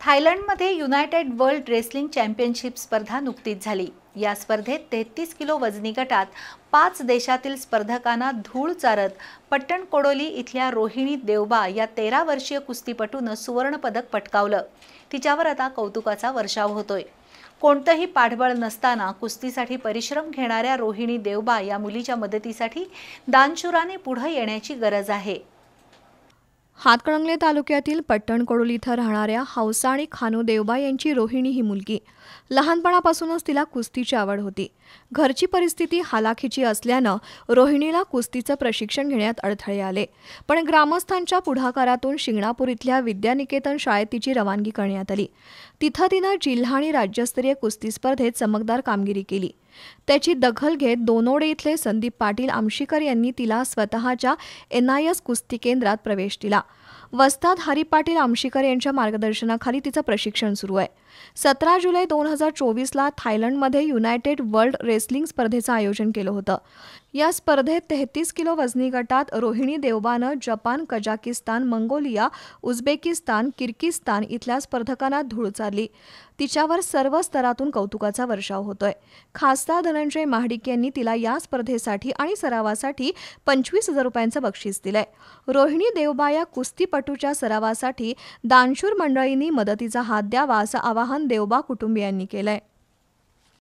थायलंडमध्ये United world wrestling championship स्पर्धा नुकतीच झाली। या स्पर्धेत 33 किलो वजनी गटात 5 देशातील स्पर्धकांना धूळ चारत पट्टणकोडोली इथल्या रोहिणी देवबा या 13 वर्षीय कुस्तीपटूनं सुवर्ण पदक पटकावलं। तिच्यावर आता कौतुकाचा वर्षाव होतोय। कोणतंही पाठबळ नसताना कुस्तीसाठी परिश्रम घेणाऱ्या रोहिणी देवबा या मुलीच्या मदतीसाठी दानशूराने पुढे येण्याची गरज आहे। हातकणंगले तालुक्यातील पट्टणकोडोली इथं राहणाऱ्या हौसा आणि खानू देवबा यांची रोहिणी ही मुलगी लहानपणापासूनच तिला कुस्तीची आवड होती। घरची परिस्थिती हालाखीची असल्यानं रोहिणीला कुस्तीचं प्रशिक्षण घेण्यात अडथळे आले, पण ग्रामस्थांच्या पुढाकारातून शिंगणापूर इथल्या विद्यानिकेतन शाळेत तिची रवानगी करण्यात आली। तिथं तिनं जिल्हा आणि राज्यस्तरीय कुस्ती स्पर्धेत चमकदार कामगिरी केली। त्याची दखल घेत दोनोडे इथले संदीप पाटील आमशीकर यांनी तिला स्वतःच्या NIS कुस्ती केंद्रात प्रवेश दिला। वस्ताद हरी पाटील आमशीकर यांच्या मार्गदर्शनाखाली तिचं प्रशिक्षण सुरू आहे। 17 जुलै 2024ला थायलंडमध्ये युनायटेड वर्ल्ड रेसलिंग स्पर्धेचं आयोजन केलं होतं। या स्पर्धेत 33 किलो वजनी गटात रोहिणी देवबानं Japan, Kazakhstan, Mongolia, Uzbekistan, Kyrgyzstan इथल्या स्पर्धकांना धूळ चारली। तिच्यावर सर्व स्तरातून कौतुकाचा वर्षाव होतोय। खासदार धनंजय महाडिक यांनी तिला या स्पर्धेसाठी आणि सरावासाठी 25,000 रुपयांचं बक्षीस दिलंय। रोहिणी देवबा या कुस्तीपटूच्या सरावासाठी दानशूर मंडळींनी मदतीचा हात द्यावा असं आवाहन देवबा कुटुंबियांनी केलंय।